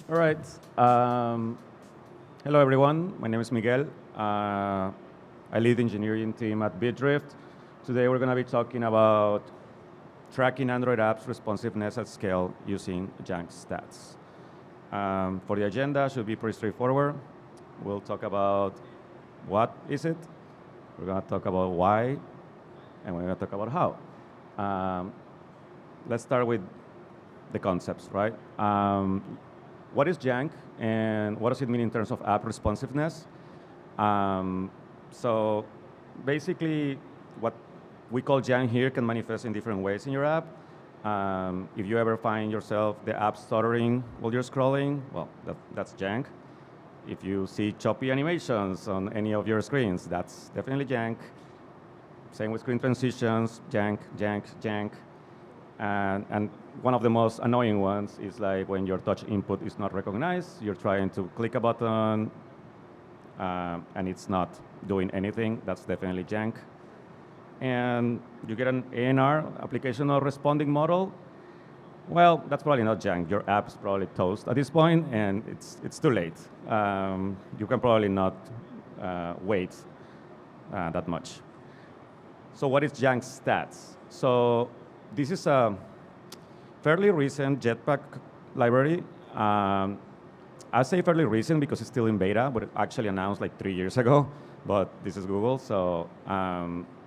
All right. Hello, everyone. My name is Miguel. I lead the engineering team at Bitdrift. Today, we're going to be talking about tracking Android apps responsiveness at scale using JankStats. For the agenda, should be pretty straightforward. We'll talk about what is it. We're going to talk about why, and we're going to talk about how. Let's start with the concepts, right? What is Jank, and what does it mean in terms of app responsiveness? So basically, what we call Jank here can manifest in different ways in your app. If you ever find yourself the app stuttering while you're scrolling, well, that's Jank. If you see choppy animations on any of your screens, that's definitely Jank. Same with screen transitions, Jank, Jank, Jank. And one of the most annoying ones is like when your touch input is not recognized, you're trying to click a button, and it's not doing anything. That's definitely Jank. And you get an ANR, application or responding model. Well, that's probably not Jank. Your app is probably toast at this point, and it's too late. You can probably not wait that much. So what is JankStats? So this is a fairly recent Jetpack library. I say fairly recent because it's still in beta, but it actually announced like 3 years ago. But this is Google, so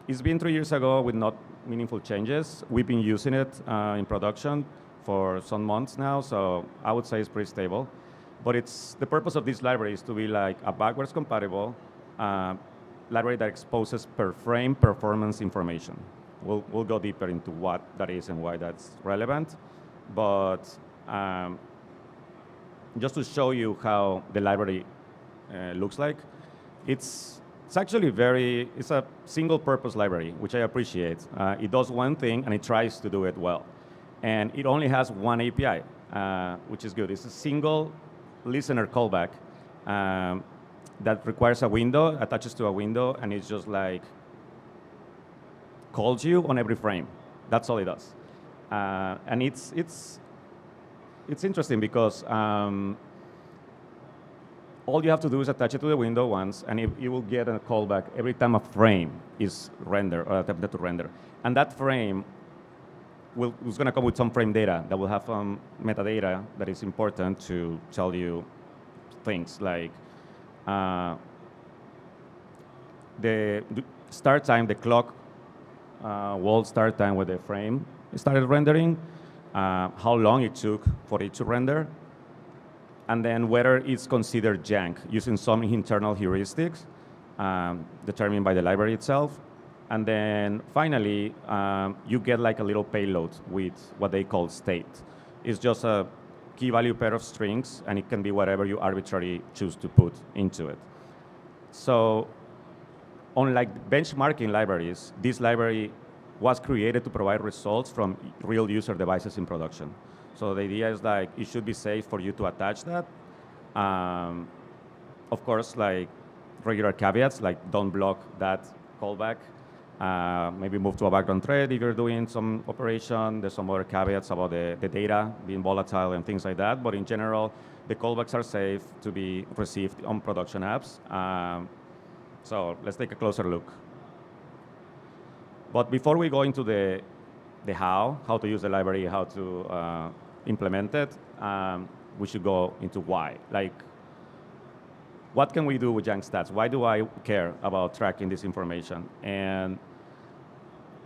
it's been 3 years ago with not meaningful changes. We've been using it in production for some months now, so I would say it's pretty stable. But the purpose of this library is to be like a backwards compatible library that exposes per frame performance information. We'll go deeper into what that is and why that's relevant. But just to show you how the library looks like, it's actually it's a single purpose library, which I appreciate. It does one thing and it tries to do it well. And it only has one API, which is good. It's a single listener callback that requires a window, attaches to a window, and it's just like calls you on every frame. That's all it does. And it's interesting because all you have to do is attach it to the window once, and you will get a callback every time a frame is rendered or attempted to render. And that frame is going to come with some frame data that will have metadata that is important to tell you things like the start time, the clock wall start time with the frame started rendering, how long it took for it to render, and then whether it's considered Jank using some internal heuristics determined by the library itself. And then finally, you get like a little payload with what they call state. It's just a key value pair of strings, and it can be whatever you arbitrarily choose to put into it. So unlike benchmarking libraries, this library was created to provide results from real user devices in production. So the idea is like it should be safe for you to attach that. Of course, like regular caveats, like don't block that callback. Maybe move to a background thread if you're doing some operation. There's some other caveats about the data being volatile and things like that. But in general, the callbacks are safe to be received on production apps. So let's take a closer look. But before we go into the how to use the library, how to implement it, we should go into why. Like, what can we do with JankStats? Why do I care about tracking this information? And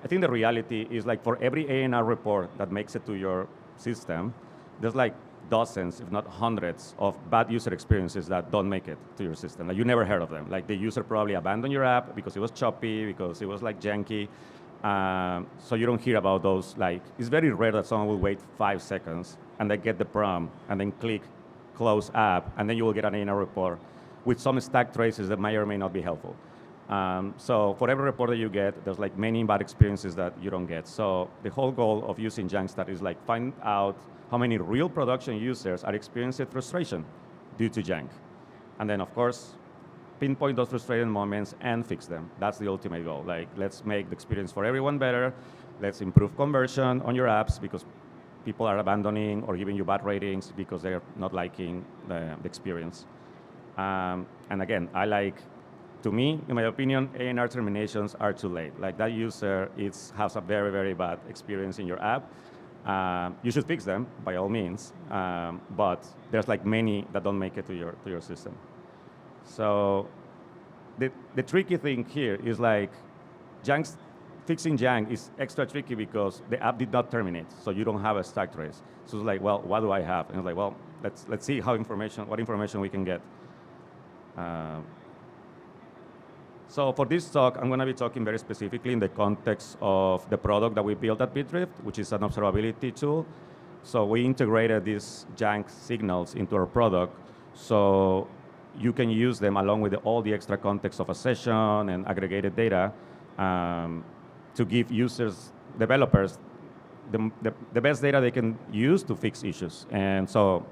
I think the reality is like for every ANR report that makes it to your system, there's like dozens, if not hundreds, of bad user experiences that don't make it to your system. Like you never heard of them. Like the user probably abandoned your app because it was choppy, because it was like janky. So you don't hear about those. Like it's very rare that someone will wait 5 seconds and they get the prompt and then click close app, and then you will get an ANR report with some stack traces that may or may not be helpful. So for every report that you get, there's like many bad experiences that you don't get. So the whole goal of using JankStat is like find out how many real production users are experiencing frustration due to Jank. And then, of course, pinpoint those frustrating moments and fix them. That's the ultimate goal. Like, let's make the experience for everyone better. Let's improve conversion on your apps because people are abandoning or giving you bad ratings because they're not liking the experience. And again, to me, in my opinion, A&R terminations are too late. Like that user has a very, very bad experience in your app. You should fix them by all means, but there's like many that don't make it to your system. So the tricky thing here is like fixing Jank is extra tricky because the app did not terminate, so you don't have a stack trace. So it's like, well, what do I have? And it's like, well, let's see what information we can get. So for this talk, I'm going to be talking very specifically in the context of the product that we built at Bitdrift, which is an observability tool. So we integrated these Jank signals into our product, so you can use them along with all the extra context of a session and aggregated data to give developers, the best data they can use to fix issues. And so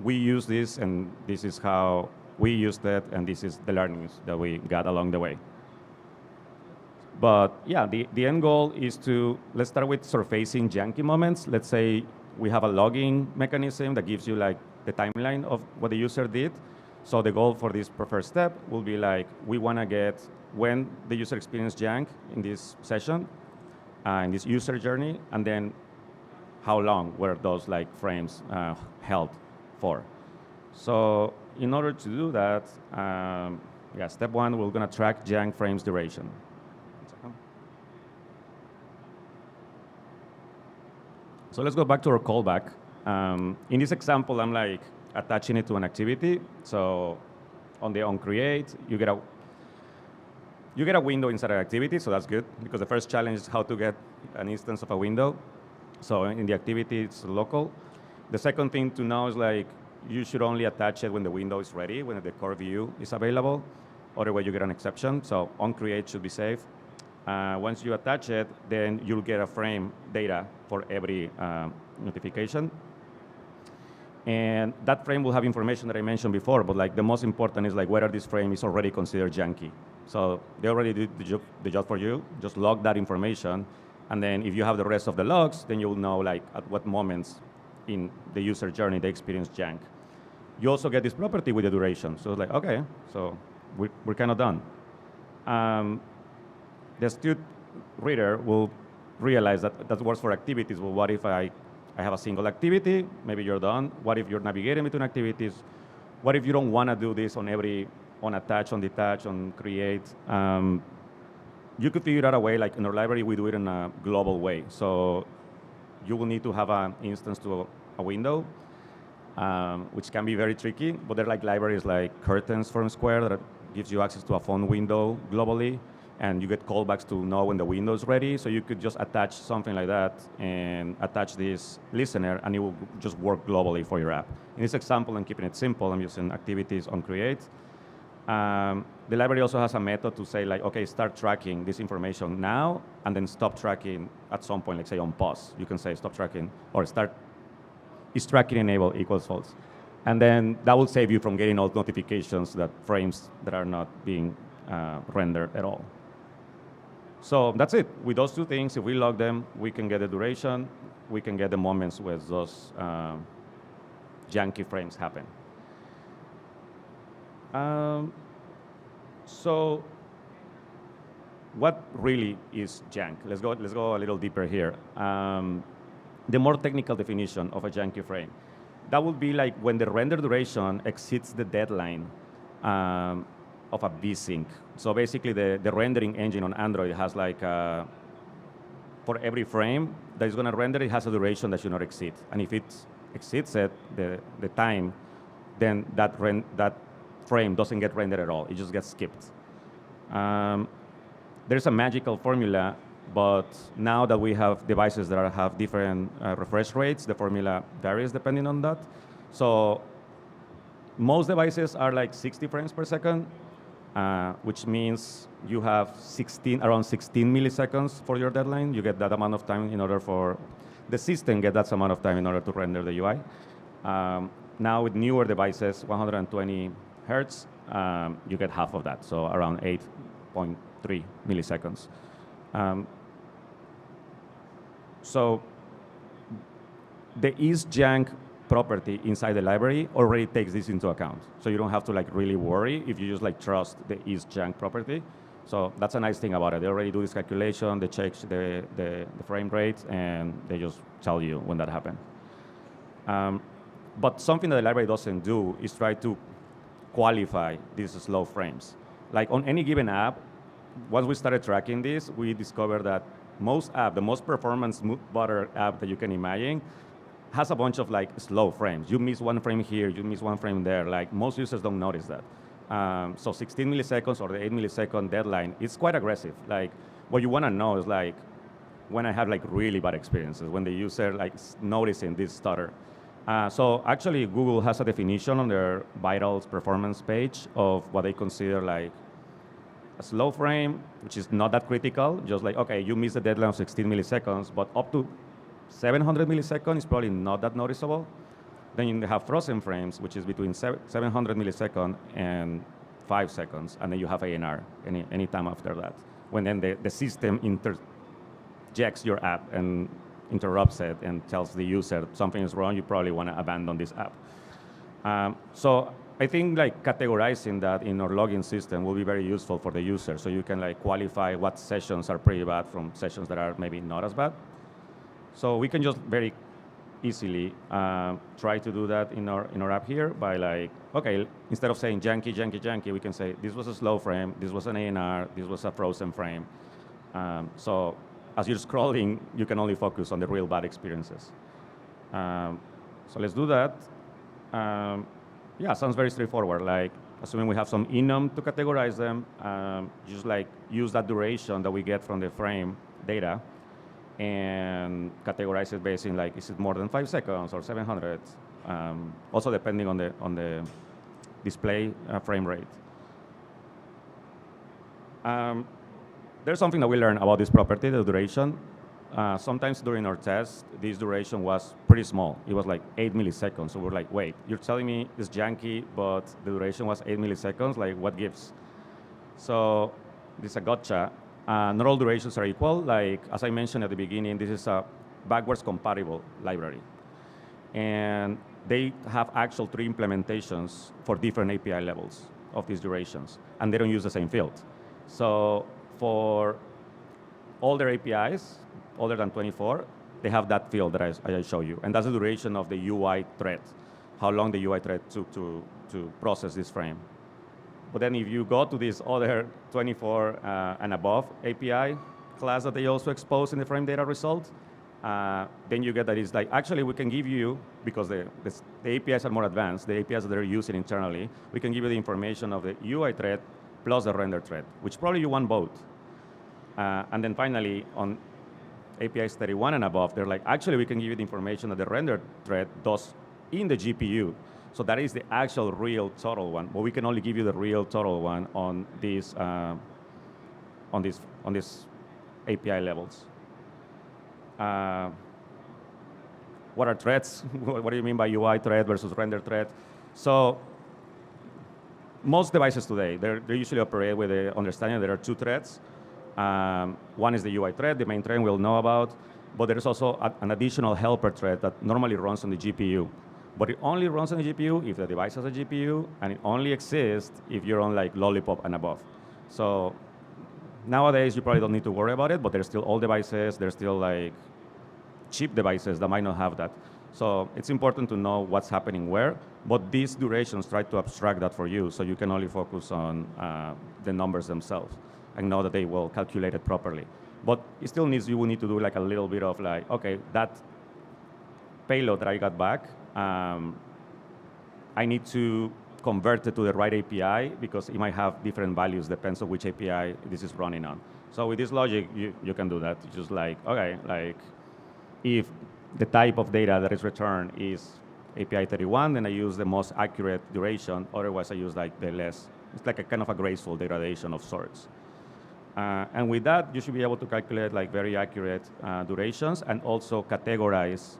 we use this, and this is how we used it, and this is the learnings that we got along the way. But yeah, the end goal is let's start with surfacing janky moments. Let's say we have a logging mechanism that gives you like the timeline of what the user did. So the goal for this preferred step will be like, we want to get when the user experienced jank in this session, in this user journey, and then how long were those like frames held for. So in order to do that, step one, we're going to track jank frames duration. So let's go back to our callback. In this example, I'm like attaching it to an activity. So on create, you get a window inside an activity, so that's good, because the first challenge is how to get an instance of a window. So in the activity, it's local. The second thing to know is like, you should only attach it when the window is ready, when the core view is available. Otherwise, you get an exception. So onCreate should be safe. Once you attach it, then you'll get a frame data for every notification. And that frame will have information that I mentioned before, but like the most important is like whether this frame is already considered janky. So they already did the job for you. Just log that information. And then if you have the rest of the logs, then you'll know like at what moments in the user journey they experience jank. You also get this property with the duration. So it's like, okay, so we're kind of done. The astute reader will realize that works for activities. Well, what if I have a single activity? Maybe you're done. What if you're navigating between activities? What if you don't want to do this on attach, on detach, on create? You could figure out a way, like in our library, we do it in a global way. So you will need to have an instance to a window, which can be very tricky, but there are like libraries like Curtains from Square that gives you access to a phone window globally, and you get callbacks to know when the window is ready. So you could just attach something like that and attach this listener, and it will just work globally for your app. In this example, I'm keeping it simple. I'm using activities on create. The library also has a method to say like, okay, start tracking this information now, and then stop tracking at some point, like say on pause. You can say stop tracking, or is tracking enabled equals false. And then that will save you from getting all notifications that frames that are not being rendered at all. So that's it. With those two things, if we log them, we can get the duration, we can get the moments where those janky frames happen. So what really is jank? Let's go a little deeper here. The more technical definition of a janky frame. That would be like when the render duration exceeds the deadline of a vsync. So basically the rendering engine on Android has like, for every frame that is gonna render, it has a duration that should not exceed. And if it exceeds it, the time, then that frame doesn't get rendered at all. It just gets skipped. There's a magical formula, but now that we have devices that have different refresh rates, the formula varies depending on that. So most devices are like 60 frames per second, which means you have around 16 milliseconds for your deadline. You get that amount of time in order for the system get that amount of time in order to render the UI. Now with newer devices, 120 hertz, you get half of that, so around 8.3 milliseconds. So the isJank property inside the library already takes this into account. So you don't have to like really worry if you just like trust the isJank property. So that's a nice thing about it. They already do this calculation, they check the frame rate, and they just tell you when that happened. But something that the library doesn't do is try to qualify these slow frames. Like on any given app, once we started tracking this, we discovered that most app, the most performance butter app that you can imagine, has a bunch of like slow frames. You miss one frame here, you miss one frame there. Like most users don't notice that. So 16 milliseconds or the 8 millisecond deadline, it's quite aggressive. Like what you want to know is like when I have like really bad experiences, when the user like noticing this stutter. So actually Google has a definition on their vitals performance page of what they consider like a slow frame, which is not that critical, just like, okay, you missed the deadline of 16 milliseconds, but up to 700 milliseconds is probably not that noticeable. Then you have frozen frames, which is between 700 milliseconds and 5 seconds, and then you have ANR any time after that, when then the system interjects your app and interrupts it and tells the user something is wrong, you probably want to abandon this app. So I think like categorizing that in our login system will be very useful for the user, so you can like qualify what sessions are pretty bad from sessions that are maybe not as bad. So we can just very easily try to do that in our app here by like, okay, instead of saying janky, janky, janky, we can say this was a slow frame, this was an ANR, this was a frozen frame. So as you're scrolling, you can only focus on the real bad experiences. So let's do that. Yeah, sounds very straightforward. Like, assuming we have some enum to categorize them, just like use that duration that we get from the frame data and categorize it based on like, is it more than 5 seconds or 700? Also depending on the display frame rate. There's something that we learned about this property, the duration. Sometimes during our test, this duration was pretty small. It was like 8 milliseconds. So we're like, wait, you're telling me it's janky, but the duration was 8 milliseconds? Like, what gives? So this is a gotcha. Not all durations are equal. Like, as I mentioned at the beginning, this is a backwards compatible library. And they have actual 3 implementations for different API levels of these durations. And they don't use the same field. So for all their APIs, older than 24, they have that field that I show you. And that's the duration of the UI thread, how long the UI thread took to process this frame. But then if you go to this other 24 and above API class that they also expose in the frame data result, then you get that it's like, actually we can give you, because the APIs are more advanced, the APIs that they're using internally, we can give you the information of the UI thread plus the render thread, which probably you want both. And then finally, on APIs 31 and above, they're like, actually, we can give you the information that the render thread does in the GPU. So that is the actual real total one, but we can only give you the real total one on these API levels. What are threads? What do you mean by UI thread versus render thread? So most devices today, they usually operate with the understanding there are 2 threads. One is the UI thread, the main thread we'll know about, but there is also an additional helper thread that normally runs on the GPU. But it only runs on the GPU if the device has a GPU, and it only exists if you're on like Lollipop and above. So nowadays, you probably don't need to worry about it, but there's still old devices, there's still like cheap devices that might not have that. So it's important to know what's happening where, but these durations try to abstract that for you, so you can only focus on the numbers themselves and know that they will calculate it properly. But it still needs, you will need to do like a little bit of like, okay, that payload that I got back, I need to convert it to the right API because it might have different values, depends on which API this is running on. So with this logic, you can do that. It's just like, okay, like if the type of data that is returned is API 31, then I use the most accurate duration. Otherwise, I use like the less, it's like a kind of a graceful degradation of sorts. And with that, you should be able to calculate like very accurate durations and also categorize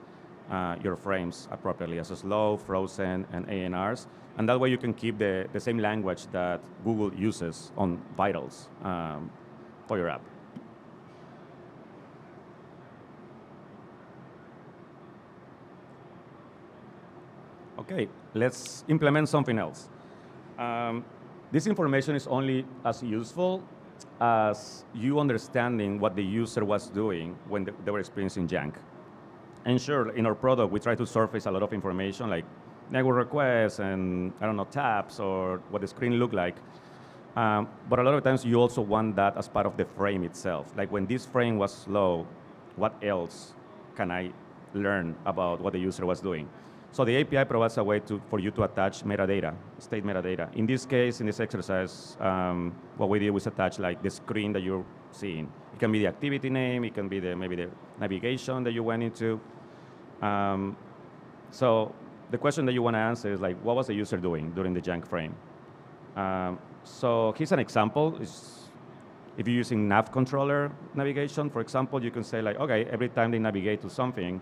your frames appropriately as a slow, frozen, and ANRs. And that way you can keep the same language that Google uses on vitals for your app. Okay, let's implement something else. This information is only as useful as you understanding what the user was doing when they were experiencing jank. And sure, in our product, we try to surface a lot of information like network requests and, I don't know, tabs or what the screen looked like. But a lot of times you also want that as part of the frame itself. Like when this frame was slow, what else can I learn about what the user was doing? So the API provides a way for you to attach metadata, state metadata. In this case, in this exercise, what we did was attach like the screen that you're seeing. It can be the activity name, it can be maybe the navigation that you went into. So the question that you want to answer is like, what was the user doing during the jank frame? So here's an example. If you're using nav controller navigation, for example, you can say like, okay, every time they navigate to something,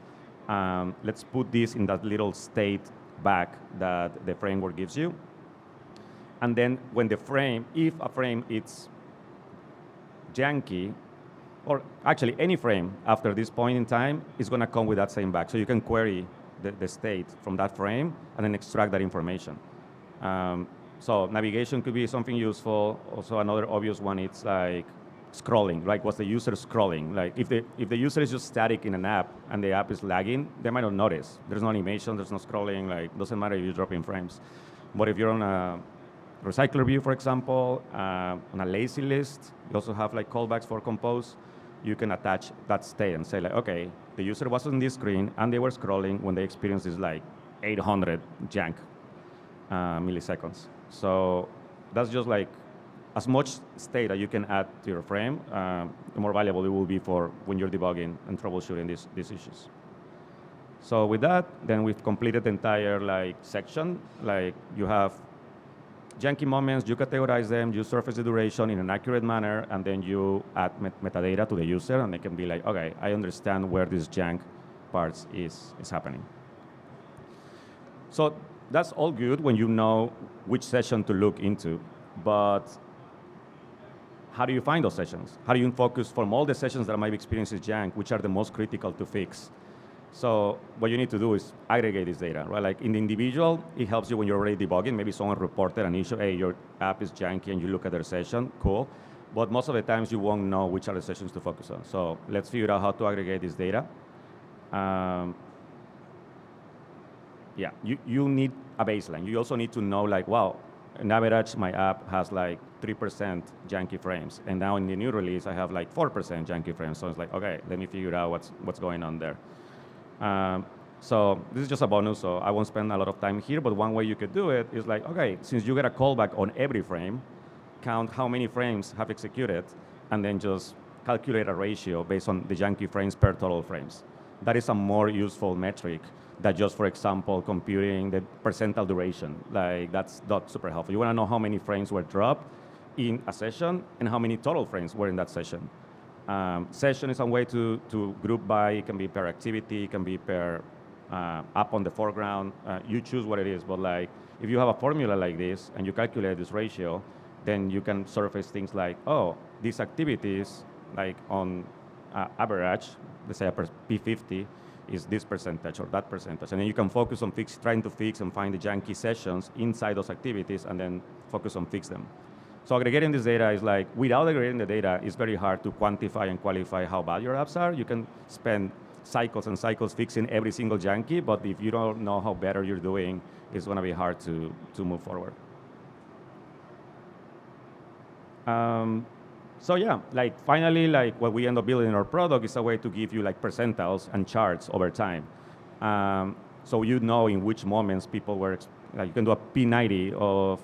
let's put this in that little state back that the framework gives you. And then when the frame, if a frame is janky, or actually any frame after this point in time is going to come with that same back. So you can query the state from that frame and then extract that information. So navigation could be something useful. Also another obvious one, it's like scrolling, right? What's the user scrolling? Like if the user is just static in an app and the app is lagging, they might not notice. There's no animation, there's no scrolling, like doesn't matter if you drop in frames. But if you're on a recycler view, for example, on a lazy list, you also have like callbacks for compose. You can attach that state and say like, okay, the user was on this screen and they were scrolling when they experienced this like 800 jank milliseconds. So that's just like as much state that you can add to your frame, the more valuable it will be for when you're debugging and troubleshooting these issues. So with that, then we've completed the entire like section. Like you have janky moments, you categorize them, you surface the duration in an accurate manner, and then you add metadata to the user, and they can be like, okay, I understand where this jank parts is happening. So that's all good when you know which session to look into, but how do you find those sessions? How do you focus from all the sessions that might be experiencing jank, which are the most critical to fix? So what you need to do is aggregate this data, right? Like in the individual, it helps you when you're already debugging. Maybe someone reported an issue, hey, your app is janky, and you look at their session, cool. But most of the times you won't know which are the sessions to focus on. So let's figure out how to aggregate this data. Yeah, you need a baseline. You also need to know like, wow, on average, my app has like 3% janky frames. And now in the new release, I have like 4% janky frames. So it's like, okay, let me figure out what's going on there. So this is just a bonus, so I won't spend a lot of time here, but one way you could do it is like, okay, since you get a callback on every frame, count how many frames have executed, and then just calculate a ratio based on the janky frames per total frames. That is a more useful metric than just, for example, computing the percentile duration. Like that's not super helpful. You want to know how many frames were dropped in a session and how many total frames were in that session. Session is a way to group by. It can be per activity, it can be per app on the foreground. You choose what it is, but like if you have a formula like this and you calculate this ratio, then you can surface things like, oh, these activities, like on average, let's say a P50, is this percentage or that percentage. And then you can focus on trying to fix and find the janky sessions inside those activities and then focus on fix them. So aggregating this data is like, without aggregating the data, it's very hard to quantify and qualify how bad your apps are. You can spend cycles and cycles fixing every single janky, but if you don't know how better you're doing, it's going to be hard to move forward. So yeah, like finally, like what we end up building in our product is a way to give you like percentiles and charts over time. So you know in which moments people were, like you can do a P90 of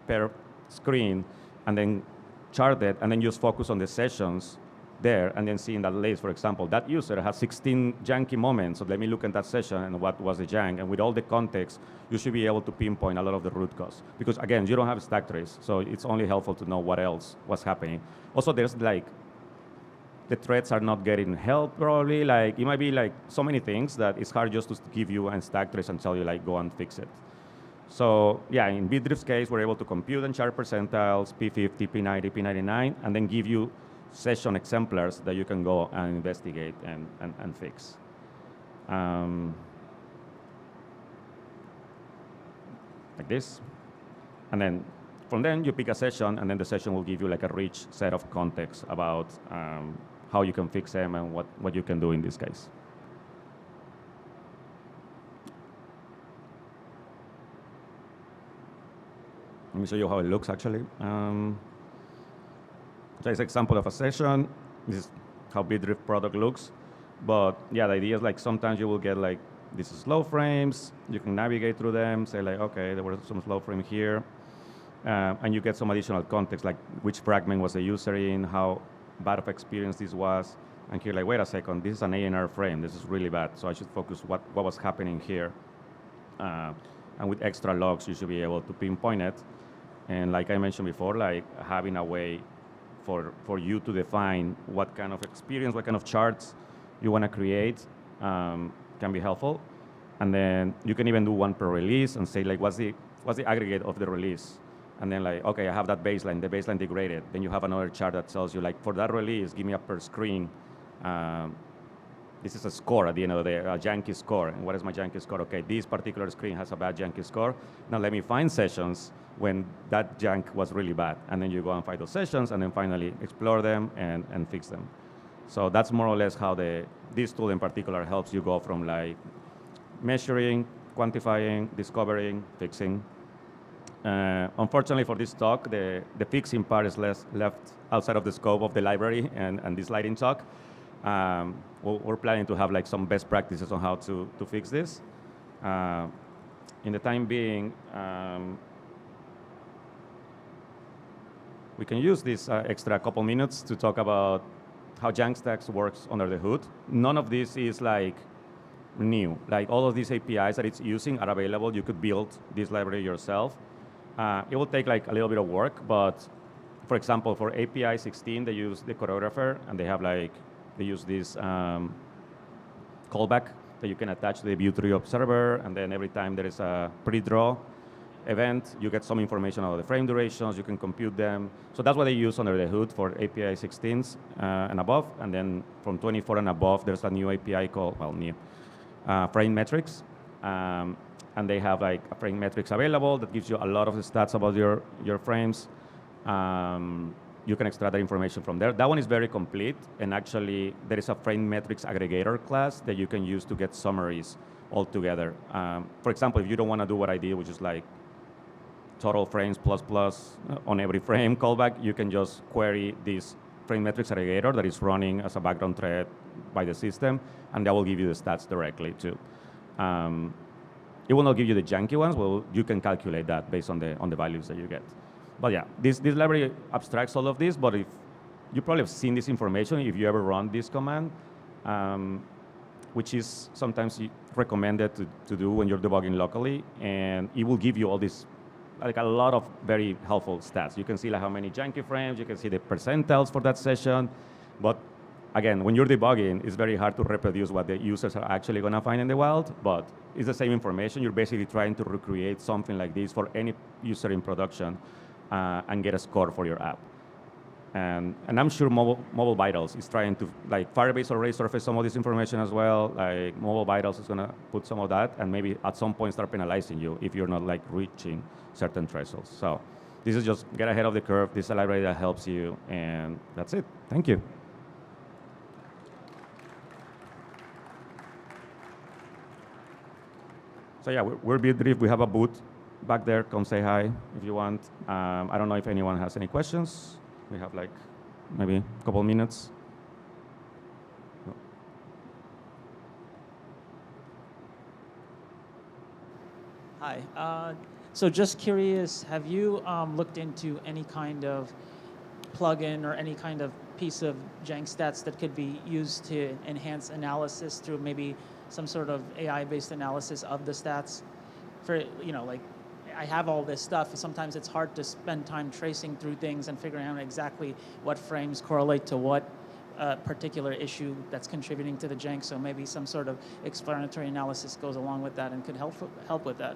per screen and then chart it and then just focus on the sessions there and then see in that list, for example, that user has 16 janky moments, so let me look at that session and what was the jank, and with all the context, you should be able to pinpoint a lot of the root cause. Because again, you don't have stack trace, so it's only helpful to know what else was happening. Also, there's like, the threads are not getting help probably, like it might be like so many things that it's hard just to give you a stack trace and tell you like, go and fix it. So yeah, in Bitdrift's case, we're able to compute and chart percentiles, P50, P90, P99, and then give you session exemplars that you can go and investigate and fix. like this. And then from then you pick a session, and then the session will give you like a rich set of context about how you can fix them and what you can do in this case. Let me show you how it looks actually. So it's an example of a session. This is how Bitdrift product looks. But yeah, the idea is like sometimes you will get like these slow frames. You can navigate through them, say like, okay, there was some slow frame here. And you get some additional context, like which fragment was the user in, how bad of experience this was. And here, like, wait a second, this is an ANR frame. This is really bad. So I should focus what was happening here. And with extra logs, you should be able to pinpoint it. And like I mentioned before, like having a way for you to define what kind of experience, what kind of charts you want to create can be helpful. And then you can even do one per release and say like, what's the aggregate of the release? And then like, okay, I have that baseline, the baseline degraded. Then you have another chart that tells you like, for that release, give me a per screen. This is a score at the end of the day, a Janky score. And what is my Janky score? Okay, this particular screen has a bad Janky score. Now let me find sessions when that jank was really bad. And then you go and find those sessions and then finally explore them and fix them. So that's more or less how this tool in particular helps you go from like measuring, quantifying, discovering, fixing. Unfortunately for this talk, the fixing part is left outside of the scope of the library and this lighting talk. We're planning to have like some best practices on how to fix this. In the time being, we can use this extra couple minutes to talk about how JankStats works under the hood. None of this is like new. Like all of these APIs that it's using are available. You could build this library yourself. It will take like a little bit of work, but for example, for API 16, they use the choreographer, and they use this callback that you can attach to the View3 observer, and then every time there is a pre-draw event, you get some information about the frame durations, you can compute them. So that's what they use under the hood for API 16s and above, and then from 24 and above, there's a new API called, frame metrics. And they have like a frame metrics available that gives you a lot of the stats about your frames. You can extract that information from there. That one is very complete, and actually there is a frame metrics aggregator class that you can use to get summaries all together. For example, if you don't want to do what I did, which is like total frames plus on every frame callback, you can just query this frame metrics aggregator that is running as a background thread by the system, and that will give you the stats directly too. It will not give you the janky ones. Well, you can calculate that based on the values that you get. But yeah, this library abstracts all of this, but if you probably have seen this information if you ever run this command, which is sometimes recommended to do when you're debugging locally, and it will give you all this, like a lot of very helpful stats. You can see like how many janky frames, you can see the percentiles for that session, but again, when you're debugging, it's very hard to reproduce what the users are actually going to find in the wild, but it's the same information. You're basically trying to recreate something like this for any user in production and get a score for your app. And I'm sure Mobile Vitals is trying to, like Firebase already surfaced some of this information as well. Like Mobile Vitals is going to put some of that and maybe at some point start penalizing you if you're not like reaching certain thresholds. So this is just get ahead of the curve. This is a library that helps you, and that's it. Thank you. So yeah, we're Bitdrift. We have a booth back there. Come say hi if you want. I don't know if anyone has any questions. We have like maybe a couple minutes. Hi. So just curious, have you looked into any kind of plugin or any kind of piece of JankStats that could be used to enhance analysis through maybe some sort of AI-based analysis of the stats? For, like I have all this stuff. Sometimes it's hard to spend time tracing through things and figuring out exactly what frames correlate to what particular issue that's contributing to the jank. So maybe some sort of explanatory analysis goes along with that and could help with that.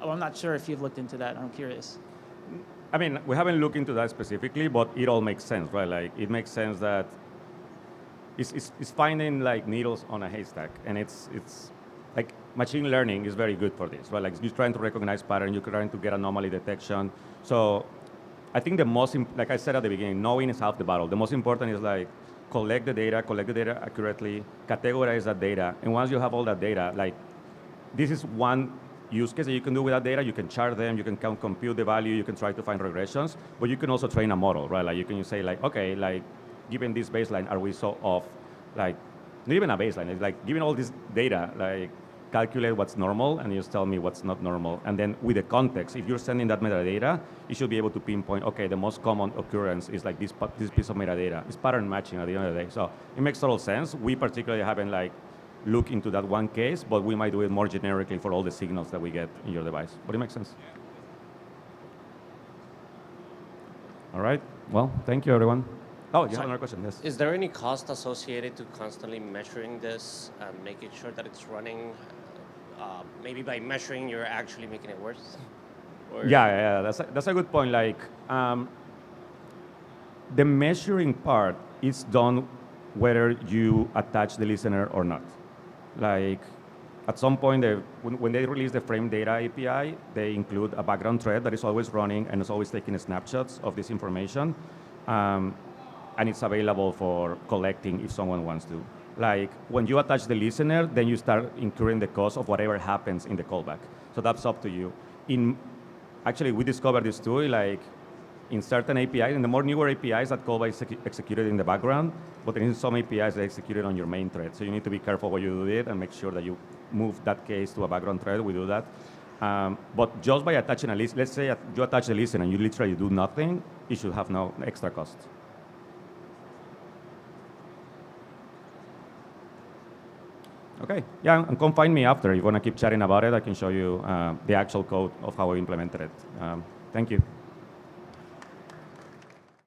Oh, I'm not sure if you've looked into that. I'm curious. I mean, we haven't looked into that specifically, but it all makes sense, right? Like it makes sense that it's finding like needles on a haystack, and it's like machine learning is very good for this, right? Like you're trying to recognize pattern, you're trying to get anomaly detection. So I think like I said at the beginning, knowing is half the battle. The most important is like collect the data accurately, categorize that data, and once you have all that data, like this is one use case that you can do with that data. You can chart them, you can compute the value, you can try to find regressions, but you can also train a model, right? Like you can say like, okay, like given this baseline, are we so off? Like not even a baseline, it's like given all this data, like calculate what's normal and you just tell me what's not normal. And then with the context, if you're sending that metadata, you should be able to pinpoint, okay, the most common occurrence is like this piece of metadata. It's pattern matching at the end of the day. So it makes total sense. We particularly haven't like looked into that one case, but we might do it more generically for all the signals that we get in your device. But it makes sense. All right. Well, thank you, everyone. Oh, you have another question? Yes. Is there any cost associated to constantly measuring this and making sure that it's running? Maybe by measuring, you're actually making it worse? Or Yeah, that's a good point. Like, the measuring part is done whether you attach the listener or not. Like, at some point, when they release the frame data API, they include a background thread that is always running and is always taking snapshots of this information. And it's available for collecting if someone wants to. Like, when you attach the listener, then you start incurring the cost of whatever happens in the callback. So that's up to you. Actually, we discovered this too, like, in certain APIs, in the more newer APIs, that callback is executed in the background, but in some APIs, they execute it on your main thread. So you need to be careful what you do with it and make sure that you move that case to a background thread. We do that. But just by attaching a list, let's say you attach the listener and you literally do nothing, it should have no extra cost. Okay, yeah, and come find me after. If you want to keep chatting about it, I can show you the actual code of how we implemented it. Thank you.